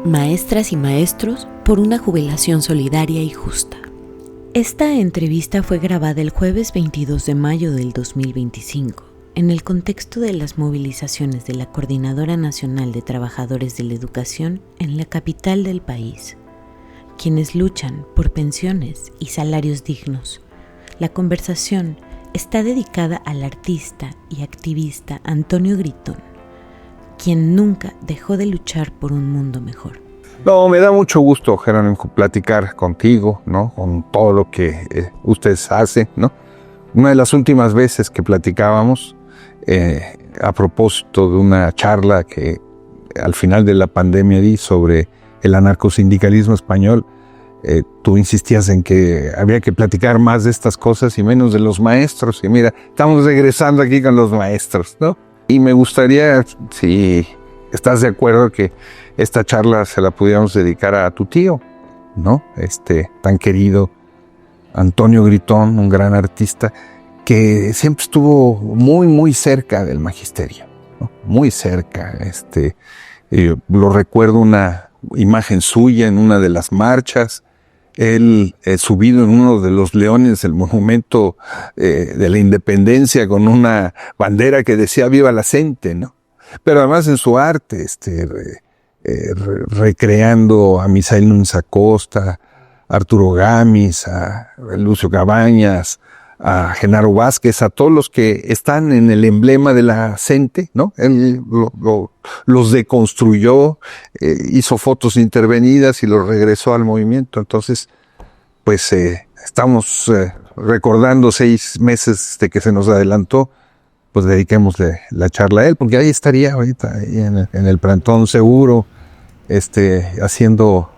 Maestras y maestros por una jubilación solidaria y justa. Esta entrevista fue grabada el jueves 22 de mayo del 2025, en el contexto de las movilizaciones de la Coordinadora Nacional de Trabajadores de la Educación en la capital del país, quienes luchan por pensiones y salarios dignos. La conversación está dedicada al artista y activista Antonio Gritón, quien nunca dejó de luchar por un mundo mejor. No, me da mucho gusto, Jerónimo, platicar contigo, ¿no? Con todo lo que ustedes hacen, ¿no? Una de las últimas veces que platicábamos, a propósito de una charla que al final de la pandemia di sobre el anarcosindicalismo español, tú insistías en que había que platicar más de estas cosas y menos de los maestros. Y mira, estamos regresando aquí con los maestros, ¿no? Y me gustaría, si estás de acuerdo, que esta charla se la pudiéramos dedicar a tu tío, ¿no? Tan querido Antonio Gritón, un gran artista que siempre estuvo muy, muy cerca del magisterio, ¿no? Muy cerca. Lo recuerdo una imagen suya en una de las marchas, él subido en uno de los leones del monumento de la Independencia con una bandera que decía Viva la Gente, ¿no? Pero además en su arte, recreando a Misael Núñez Acosta, a Arturo Gámez, a Lucio Cabañas, a Genaro Vázquez, a todos los que están en el emblema de la Cente, ¿no? Él los deconstruyó, hizo fotos intervenidas y los regresó al movimiento. Entonces, pues estamos recordando 6 meses de que se nos adelantó, pues dediquémosle la charla a él, porque ahí estaría ahorita, ahí en el plantón seguro, haciendo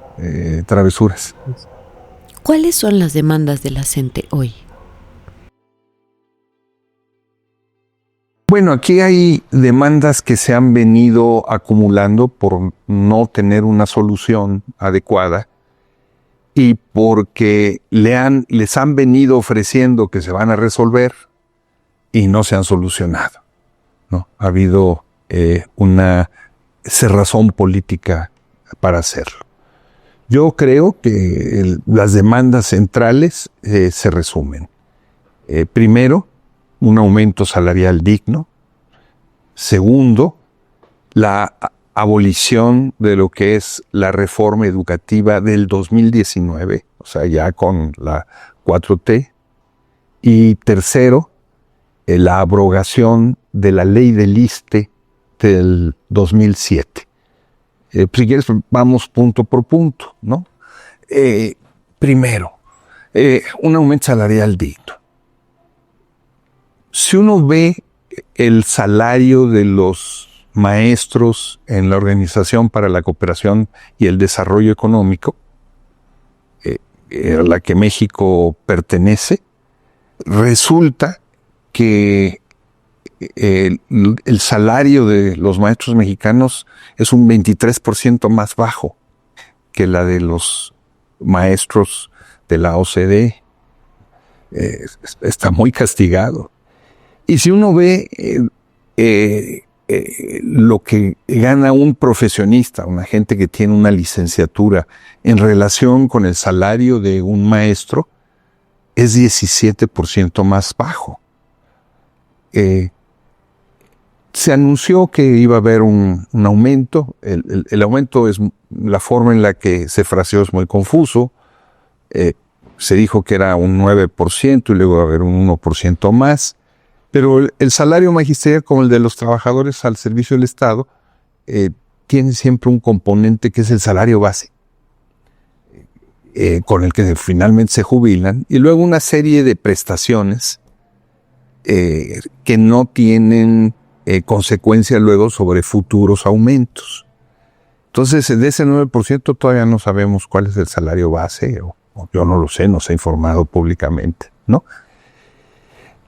travesuras. ¿Cuáles son las demandas de la Cente hoy? Bueno, aquí hay demandas que se han venido acumulando por no tener una solución adecuada y porque les han venido ofreciendo que se van a resolver y no se han solucionado, ¿no? Ha habido una cerrazón política para hacerlo. Yo creo que las demandas centrales se resumen. Primero, un aumento salarial digno. Segundo, la abolición de lo que es la reforma educativa del 2019, o sea, ya con la 4T. Y tercero, la abrogación de la ley del ISSSTE del 2007. Si quieres, vamos punto por punto, ¿no? Primero, un aumento salarial digno. Si uno ve el salario de los maestros en la Organización para la Cooperación y el Desarrollo Económico, a la que México pertenece, resulta que el salario de los maestros mexicanos es un 23% más bajo que la de los maestros de la OCDE. Está muy castigado. Y si uno ve lo que gana un profesionista, una gente que tiene una licenciatura, en relación con el salario de un maestro, es 17% más bajo. Se anunció que iba a haber un aumento. El aumento es la forma en la que se fraseó es muy confuso. Se dijo que era un 9% y luego va a haber un 1% más. Pero el salario magisterial, como el de los trabajadores al servicio del Estado, tiene siempre un componente que es el salario base, con el que finalmente se jubilan, y luego una serie de prestaciones que no tienen consecuencia luego sobre futuros aumentos. Entonces, de ese 9% todavía no sabemos cuál es el salario base, o yo no lo sé, no se ha informado públicamente, ¿no?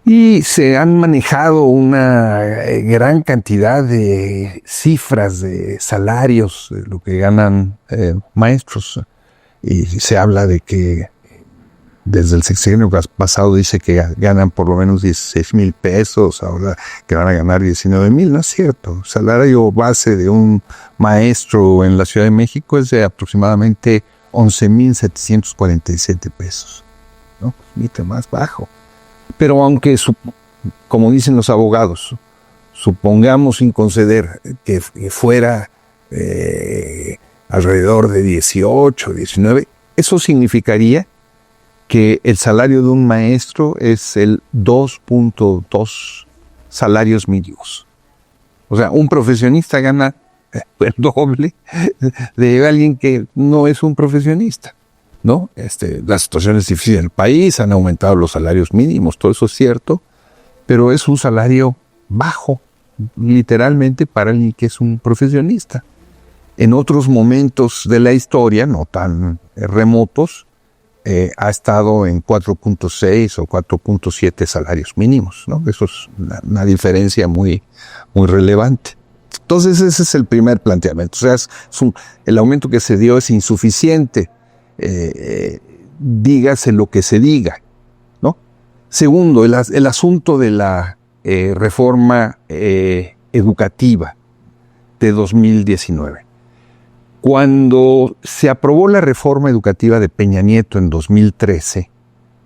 Y se han manejado una gran cantidad de cifras de salarios, de lo que ganan maestros. Y se habla de que desde el sexenio pasado dice que ganan por lo menos 16,000 pesos, ahora que van a ganar 19,000, no es cierto. El salario base de un maestro en la Ciudad de México es de aproximadamente 11,747 pesos, ¿no? Mite más bajo. Pero aunque, como dicen los abogados, supongamos sin conceder que fuera alrededor de 18, 19, eso significaría que el salario de un maestro es el 2.2 salarios mínimos. O sea, un profesionista gana el doble de alguien que no es un profesionista, ¿no? La situación es difícil en el país, han aumentado los salarios mínimos, todo eso es cierto, pero es un salario bajo, literalmente, para alguien que es un profesionista. En otros momentos de la historia, no tan remotos, ha estado en 4.6 o 4.7 salarios mínimos, ¿no? Eso es una diferencia muy, muy relevante. Entonces ese es el primer planteamiento. O sea, el aumento que se dio es insuficiente, dígase lo que se diga, ¿no? Segundo, el asunto de la reforma educativa de 2019. Cuando se aprobó la reforma educativa de Peña Nieto en 2013,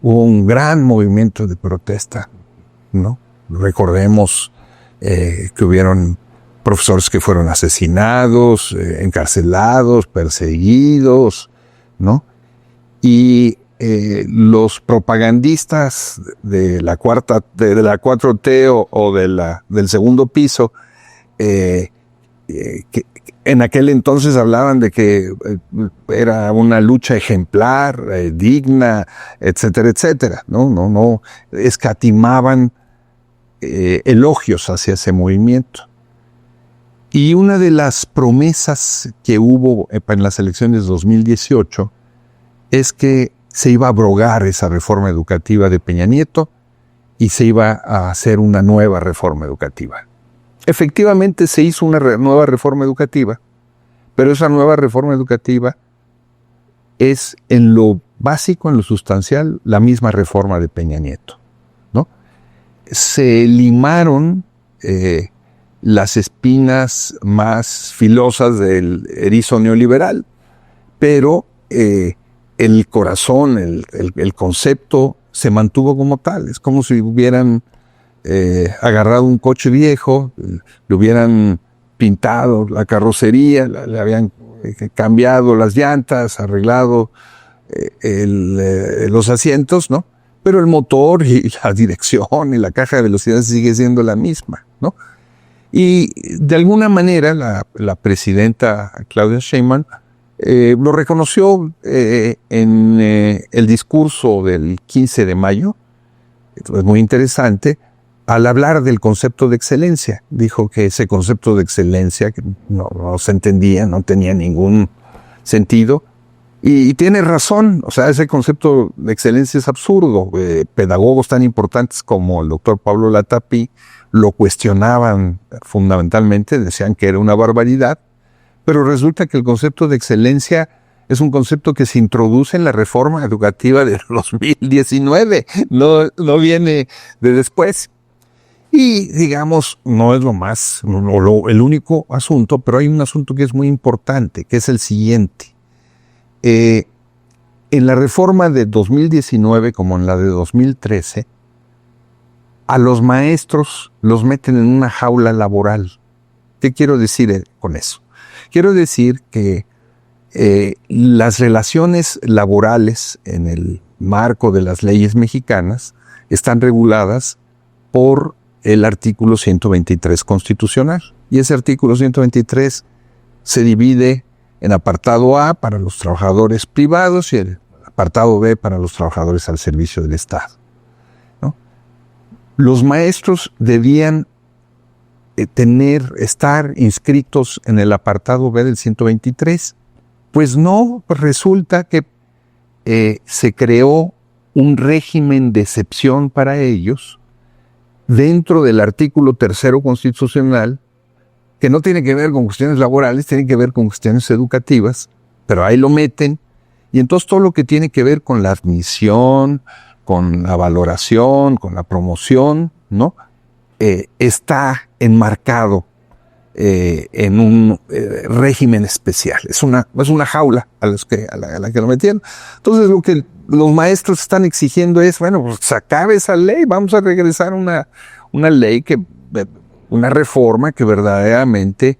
hubo un gran movimiento de protesta, ¿no? Recordemos que hubieron profesores que fueron asesinados, encarcelados, perseguidos, ¿no? Y los propagandistas de la 4T o del segundo piso, que en aquel entonces hablaban de que era una lucha ejemplar, digna, etcétera, etcétera. No escatimaban elogios hacia ese movimiento. Y una de las promesas que hubo en las elecciones de 2018 es que se iba a abrogar esa reforma educativa de Peña Nieto y se iba a hacer una nueva reforma educativa. Efectivamente se hizo una nueva reforma educativa, pero esa nueva reforma educativa es en lo básico, en lo sustancial, la misma reforma de Peña Nieto, ¿no? Se limaron las espinas más filosas del erizo neoliberal, pero el corazón, el concepto se mantuvo como tal. Es como si hubieran agarrado un coche viejo, le hubieran pintado la carrocería, le habían cambiado las llantas, arreglado los asientos, ¿no? Pero el motor y la dirección y la caja de velocidad sigue siendo la misma, ¿no? Y de alguna manera la presidenta Claudia Sheinbaum lo reconoció en el discurso del 15 de mayo, es muy interesante, al hablar del concepto de excelencia. Dijo que ese concepto de excelencia que no se entendía, no tenía ningún sentido. Y tiene razón, o sea, ese concepto de excelencia es absurdo. Pedagogos tan importantes como el doctor Pablo Latapí lo cuestionaban fundamentalmente, decían que era una barbaridad, pero resulta que el concepto de excelencia es un concepto que se introduce en la reforma educativa de 2019, no viene de después. Y digamos, no es el único asunto, pero hay un asunto que es muy importante, que es el siguiente. En la reforma de 2019, como en la de 2013, a los maestros los meten en una jaula laboral. ¿Qué quiero decir con eso? Quiero decir que las relaciones laborales en el marco de las leyes mexicanas están reguladas por el artículo 123 constitucional. Y ese artículo 123 se divide en apartado A para los trabajadores privados y el apartado B para los trabajadores al servicio del Estado, ¿no? Los maestros debían estar inscritos en el apartado B del 123. Pues no, resulta que se creó un régimen de excepción para ellos dentro del artículo 3 constitucional, que no tiene que ver con cuestiones laborales, tiene que ver con cuestiones educativas, pero ahí lo meten Y entonces todo lo que tiene que ver con la admisión, con la valoración, con la promoción, ¿no? Está enmarcado en un régimen especial. Es una jaula a la que lo metieron. Entonces lo que los maestros están exigiendo es, bueno, pues se acabe esa ley, vamos a regresar a una ley una reforma que verdaderamente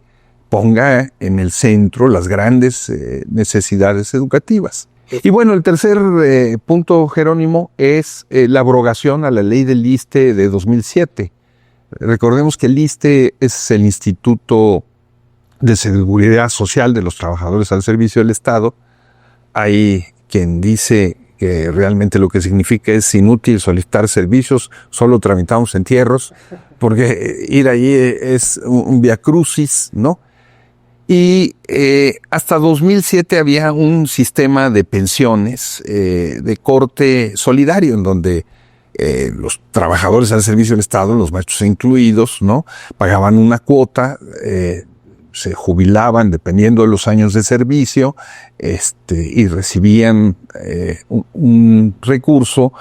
ponga en el centro las grandes necesidades educativas. Y bueno, el tercer punto, Jerónimo, es la abrogación a la ley del ISSSTE de 2007. Recordemos que el ISSSTE es el Instituto de Seguridad Social de los Trabajadores al Servicio del Estado. Hay quien dice que realmente lo que significa es inútil solicitar servicios, solo tramitamos entierros, porque ir allí es un viacrucis, ¿no? Y hasta 2007 había un sistema de pensiones de corte solidario en donde los trabajadores al servicio del Estado, los maestros incluidos, ¿no? Pagaban una cuota, se jubilaban dependiendo de los años de servicio, y recibían un recurso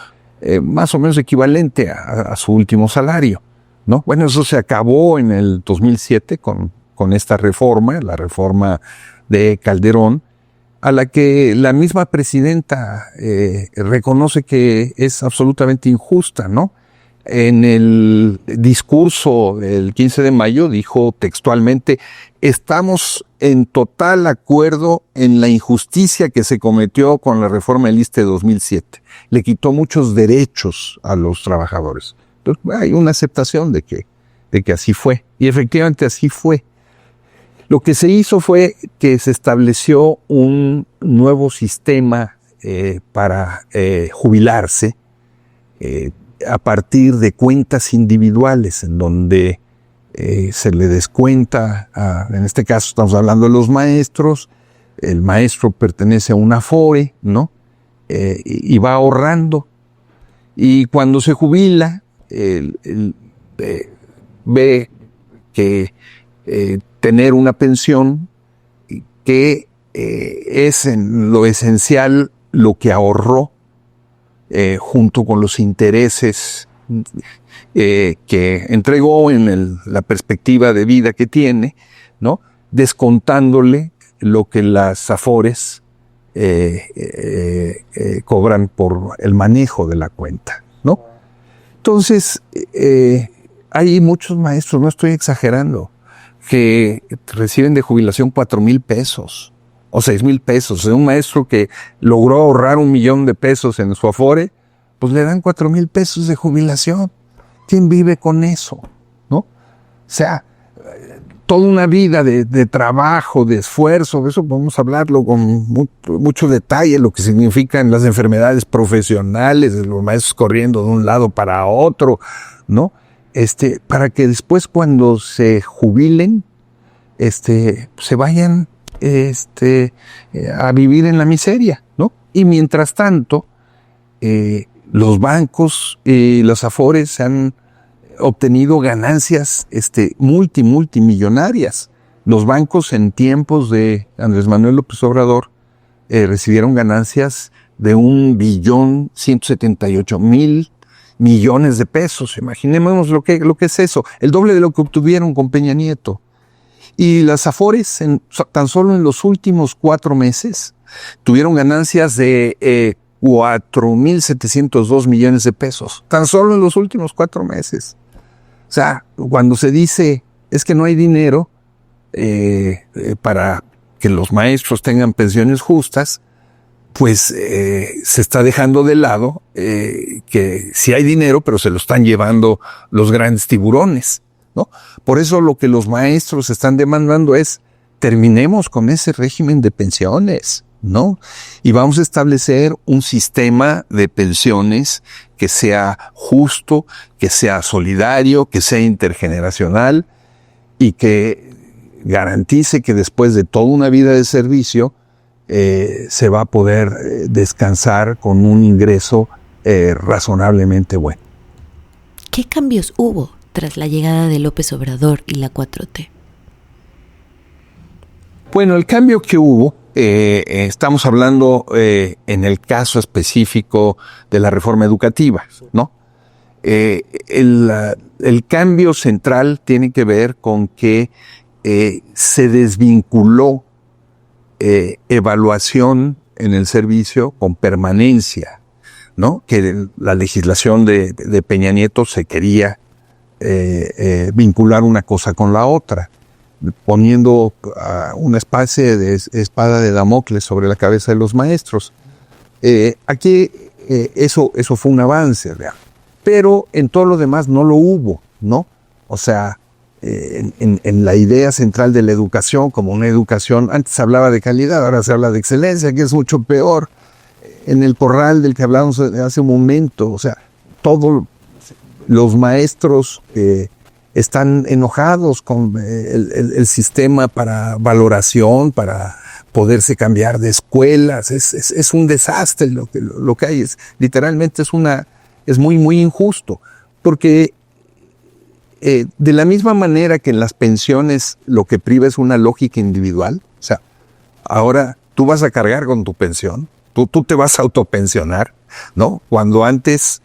más o menos equivalente a su último salario, ¿no? Bueno, eso se acabó en el 2007 con esta reforma, la reforma de Calderón, a la que la misma presidenta reconoce que es absolutamente injusta, ¿no? En el discurso del 15 de mayo dijo textualmente: estamos en total acuerdo en la injusticia que se cometió con la reforma del ISSSTE de 2007. Le quitó muchos derechos a los trabajadores. Entonces, hay una aceptación de que así fue. Y efectivamente así fue. Lo que se hizo fue que se estableció un nuevo sistema para jubilarse a partir de cuentas individuales, en donde se le descuenta, en este caso estamos hablando de los maestros, el maestro pertenece a una Afore, ¿no? Y va ahorrando. Y cuando se jubila, ve que tener una pensión que es en lo esencial lo que ahorró junto con los intereses que entregó en la perspectiva de vida que tiene, ¿no? Descontándole lo que las Afores cobran por el manejo de la cuenta, ¿no? Entonces, hay muchos maestros, no estoy exagerando, que reciben de jubilación 4,000 pesos o 6,000 pesos. Un maestro que logró ahorrar 1,000,000 de pesos en su Afore, pues le dan 4,000 pesos de jubilación. ¿Quién vive con eso? ¿No? O sea, toda una vida de trabajo, de esfuerzo, de eso podemos hablarlo con mucho detalle, lo que significan las enfermedades profesionales, de los maestros corriendo de un lado para otro, ¿no? Para que después cuando se jubilen, se vayan, a vivir en la miseria, ¿no? Y mientras tanto, los bancos y las Afores han obtenido ganancias, multimillonarias. Los bancos en tiempos de Andrés Manuel López Obrador, recibieron ganancias de 1,178,000,000,000 de pesos. Imaginémonos lo que es eso, el doble de lo que obtuvieron con Peña Nieto. Y las Afores, tan solo en los últimos 4 meses, tuvieron ganancias de 4,702 millones de pesos. Tan solo en los últimos 4 meses. O sea, cuando se dice es que no hay dinero para que los maestros tengan pensiones justas, pues se está dejando de lado que sí hay dinero, pero se lo están llevando los grandes tiburones, ¿no? Por eso lo que los maestros están demandando es: terminemos con ese régimen de pensiones, ¿no? Y vamos a establecer un sistema de pensiones que sea justo, que sea solidario, que sea intergeneracional y que garantice que después de toda una vida de servicio se va a poder descansar con un ingreso razonablemente bueno. ¿Qué cambios hubo tras la llegada de López Obrador y la 4T? Bueno, el cambio que hubo Estamos hablando en el caso específico de la reforma educativa, ¿no? El cambio central tiene que ver con que se desvinculó evaluación en el servicio con permanencia, ¿no? Que la legislación de Peña Nieto se quería vincular una cosa con la otra, poniendo una especie de espada de Damocles sobre la cabeza de los maestros. Aquí eso fue un avance real, pero en todo lo demás no lo hubo, ¿no? O sea, en la idea central de la educación, como una educación, antes se hablaba de calidad, ahora se habla de excelencia, que es mucho peor. En el corral del que hablábamos hace un momento, o sea, todos los maestros están enojados con el sistema para valoración, para poderse cambiar de escuelas. Es un desastre lo que hay. Literalmente es muy, muy injusto. Porque de la misma manera que en las pensiones lo que priva es una lógica individual, o sea, ahora tú vas a cargar con tu pensión, tú te vas a autopensionar, ¿no? Cuando antes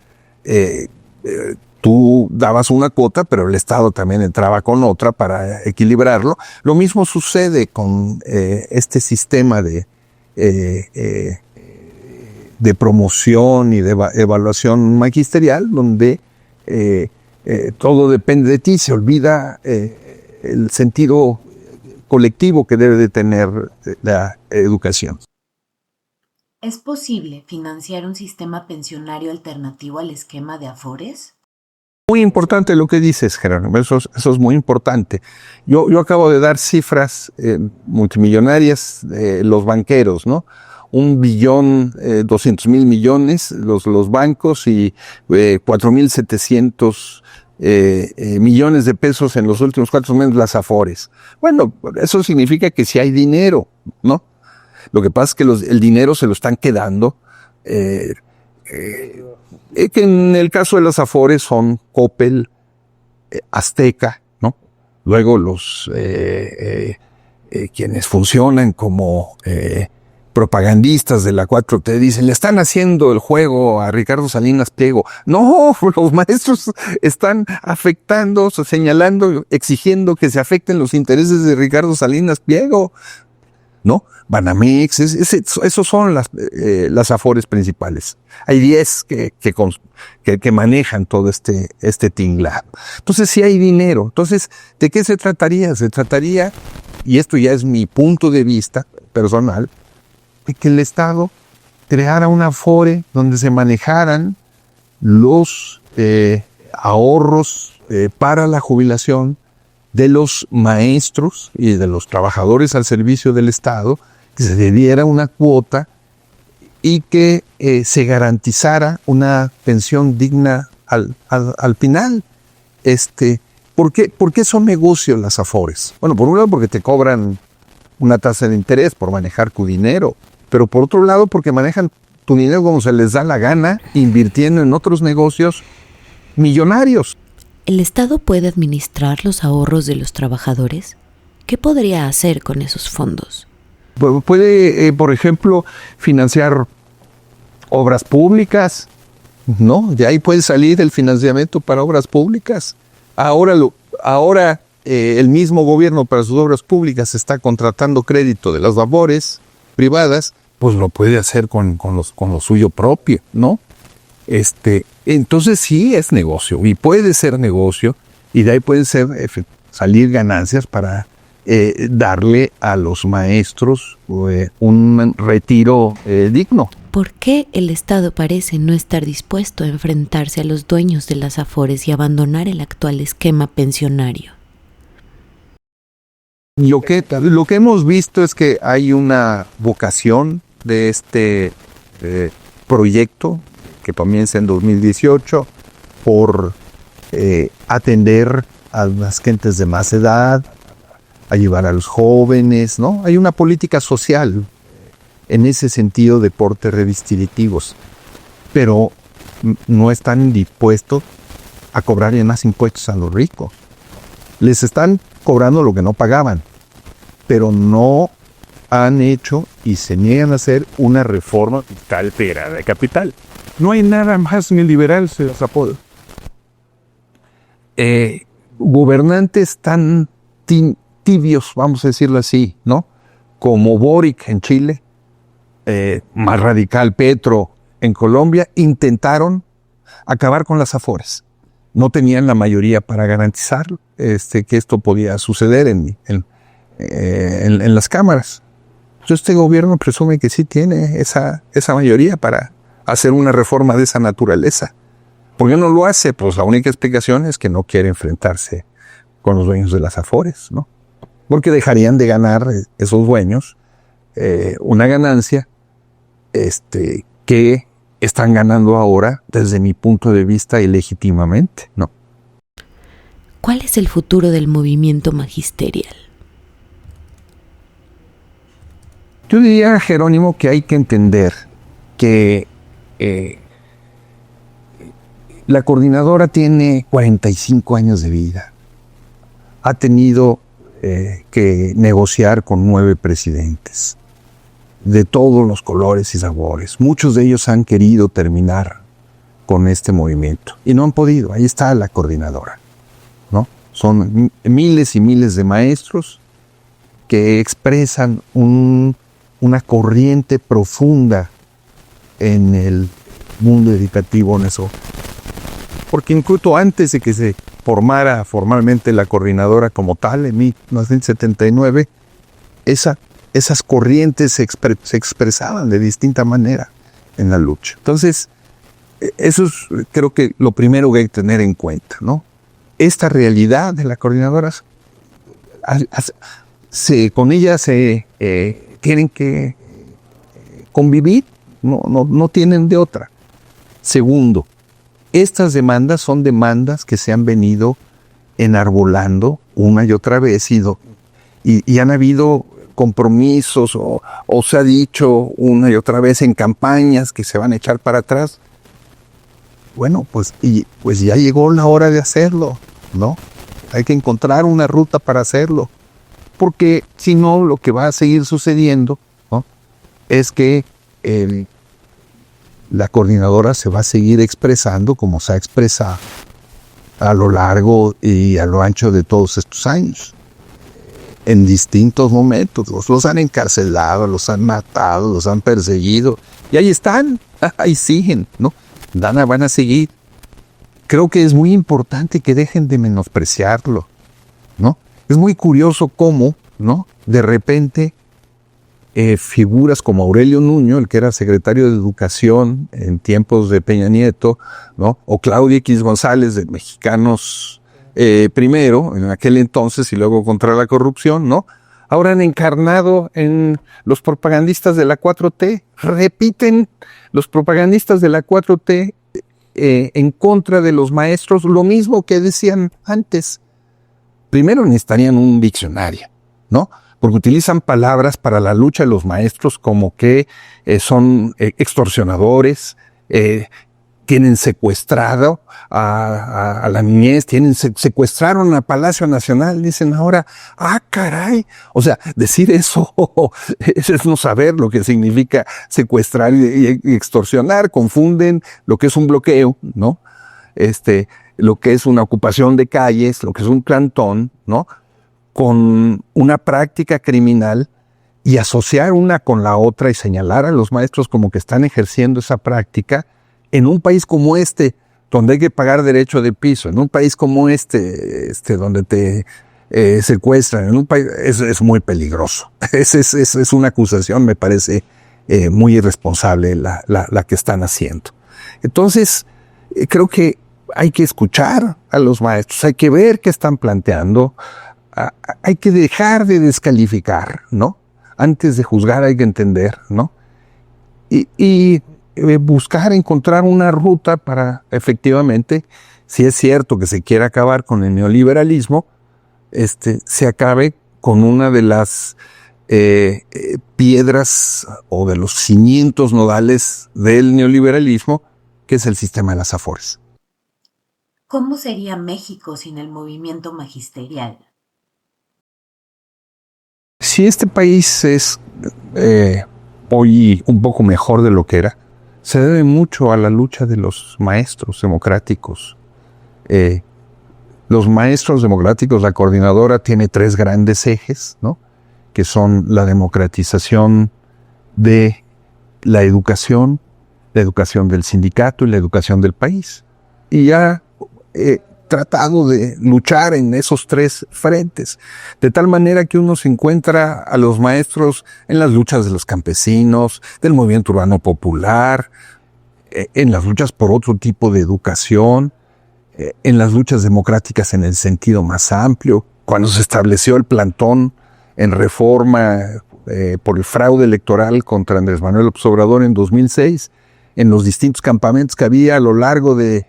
tú dabas una cuota, pero el Estado también entraba con otra para equilibrarlo. Lo mismo sucede con este sistema de promoción y de evaluación magisterial, donde todo depende de ti, se olvida el sentido colectivo que debe de tener la educación. ¿Es posible financiar un sistema pensionario alternativo al esquema de Afores? Muy importante lo que dices, Jerónimo, eso es muy importante. Yo acabo de dar cifras multimillonarias de los banqueros, ¿no? 1.200.000.000.000 los bancos y 4.700 millones de pesos en los últimos 4 meses las Afores. Bueno, eso significa que sí hay dinero, ¿no? Lo que pasa es que el dinero se lo están quedando que en el caso de las Afores son Coppel, Azteca, ¿no? Luego los quienes funcionan como propagandistas de la 4T dicen, le están haciendo el juego a Ricardo Salinas Pliego. No, los maestros están afectando, señalando, exigiendo que se afecten los intereses de Ricardo Salinas Pliego, ¿no? Banamex, esos son las Afores principales. Hay 10 que manejan todo este tinglado. Entonces sí hay dinero. Entonces, ¿de qué se trataría? Se trataría, y esto ya es mi punto de vista personal, de que el Estado creara una Afore donde se manejaran los ahorros para la jubilación de los maestros y de los trabajadores al servicio del Estado, que se le diera una cuota y que se garantizara una pensión digna al final. ¿Por qué son negocios las Afores? Bueno, por un lado porque te cobran una tasa de interés por manejar tu dinero, pero por otro lado porque manejan tu dinero como se les da la gana, invirtiendo en otros negocios millonarios. ¿El Estado puede administrar los ahorros de los trabajadores? ¿Qué podría hacer con esos fondos? Puede, por ejemplo, financiar obras públicas, ¿no? De ahí puede salir el financiamiento para obras públicas. Ahora el mismo gobierno para sus obras públicas está contratando crédito de las Afores privadas, pues lo puede hacer con lo suyo propio, ¿no? Entonces sí es negocio y puede ser negocio y de ahí pueden salir ganancias para darle a los maestros un retiro digno. ¿Por qué el Estado parece no estar dispuesto a enfrentarse a los dueños de las Afores y abandonar el actual esquema pensionario? Lo que hemos visto es que hay una vocación de este proyecto que comienza en 2018 por atender a las gentes de más edad, ayudar a los jóvenes, ¿no? Hay una política social en ese sentido de portes redistributivos, pero no están dispuestos a cobrarle más impuestos a los ricos. Les están cobrando lo que no pagaban, pero no han hecho y se niegan a hacer una reforma fiscal federal de capital. No hay nada más neoliberal, se los apoda. Gobernantes tan tibios, vamos a decirlo así, ¿no? Como Boric en Chile, más radical Petro en Colombia, intentaron acabar con las Afores. No tenían la mayoría para garantizar que esto podía suceder en las cámaras. Entonces, este gobierno presume que sí tiene esa mayoría para hacer una reforma de esa naturaleza. ¿Por qué no lo hace? Pues la única explicación es que no quiere enfrentarse con los dueños de las Afores, ¿no? Porque dejarían de ganar esos dueños una ganancia que están ganando ahora, desde mi punto de vista, ilegítimamente, ¿no? ¿Cuál es el futuro del movimiento magisterial? Yo diría, Jerónimo, que hay que entender que la coordinadora tiene 45 años de vida. Ha tenido que negociar con 9 presidentes de todos los colores y sabores. Muchos de ellos han querido terminar con este movimiento y no han podido. Ahí está la coordinadora, ¿no? Son miles y miles de maestros que expresan una corriente profunda en el mundo educativo en eso. Porque incluso antes de que se formara formalmente la coordinadora como tal, en 1979, esas corrientes se expresaban de distinta manera en la lucha. Entonces, eso es, creo que lo primero que hay que tener en cuenta, ¿no? Esta realidad de la coordinadora, con ella se tienen que convivir, no tienen de otra. Segundo, estas demandas son demandas que se han venido enarbolando una y otra vez y han habido compromisos o se ha dicho una y otra vez en campañas que se van a echar para atrás. Bueno, pues ya llegó la hora de hacerlo, ¿no? Hay que encontrar una ruta para hacerlo, porque si no, lo que va a seguir sucediendo, ¿no?, es que la coordinadora se va a seguir expresando como se ha expresado a lo largo y a lo ancho de todos estos años. En distintos momentos, los han encarcelado, los han matado, los han perseguido, y ahí están, ahí siguen, ¿no? Van a seguir. Creo que es muy importante que dejen de menospreciarlo, ¿no? Es muy curioso cómo, ¿no?, de repente figuras como Aurelio Nuño, el que era secretario de Educación en tiempos de Peña Nieto, ¿no?, o Claudia X González de Mexicanos Primero, en aquel entonces, y luego contra la corrupción, ¿no?, ahora han encarnado en los propagandistas de la 4T, repiten los propagandistas de la 4T en contra de los maestros lo mismo que decían antes. Primero necesitarían un diccionario, ¿no?, porque utilizan palabras para la lucha de los maestros como que son extorsionadores, tienen secuestrado a la niñez, secuestraron a Palacio Nacional, dicen ahora, caray. O sea, decir eso es no saber lo que significa secuestrar y extorsionar. Confunden lo que es un bloqueo, ¿no?, lo que es una ocupación de calles, lo que es un plantón, ¿no?, con una práctica criminal, y asociar una con la otra y señalar a los maestros como que están ejerciendo esa práctica en un país como donde hay que pagar derecho de piso, en un país como donde te secuestran, en un país, es muy peligroso. Es una acusación, me parece muy irresponsable la que están haciendo. Entonces, creo que hay que escuchar a los maestros, hay que ver qué están planteando. Hay que dejar de descalificar, ¿no? Antes de juzgar hay que entender, ¿no? Y buscar encontrar una ruta para, efectivamente, si es cierto que se quiere acabar con el neoliberalismo, se acabe con una de las piedras o de los cimientos nodales del neoliberalismo, que es el sistema de las Afores. ¿Cómo sería México sin el movimiento magisterial? Si este país es hoy un poco mejor de lo que era, se debe mucho a la lucha de los maestros democráticos. Los maestros democráticos, la coordinadora tiene 3 grandes ejes, ¿no? Que son la democratización de la educación del sindicato y la educación del país. Y ha tratado de luchar en esos 3 frentes, de tal manera que uno se encuentra a los maestros en las luchas de los campesinos, del movimiento urbano popular, en las luchas por otro tipo de educación, en las luchas democráticas en el sentido más amplio, cuando se estableció el plantón en Reforma por el fraude electoral contra Andrés Manuel López Obrador en 2006, en los distintos campamentos que había a lo largo de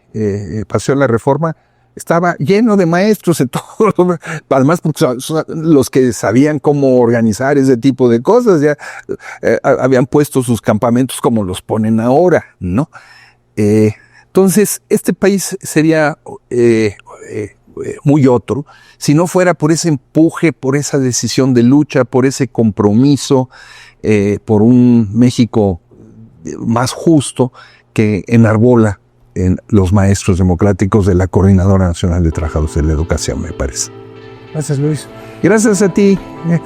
Paseo de la Reforma, estaba lleno de maestros en todo, además porque son los que sabían cómo organizar ese tipo de cosas, ya habían puesto sus campamentos como los ponen ahora, ¿no? Entonces, este país sería muy otro si no fuera por ese empuje, por esa decisión de lucha, por ese compromiso, por un México más justo que enarbola en los maestros democráticos de la Coordinadora Nacional de Trabajadores de la Educación, me parece. Gracias, Luis. Gracias a ti,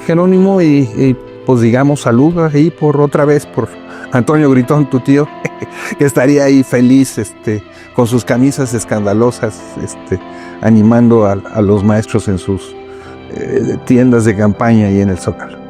Jerónimo, y pues digamos saludos ahí por otra vez por Antonio Gritón, tu tío, que estaría ahí feliz con sus camisas escandalosas, animando a los maestros en sus tiendas de campaña y en el Zócalo.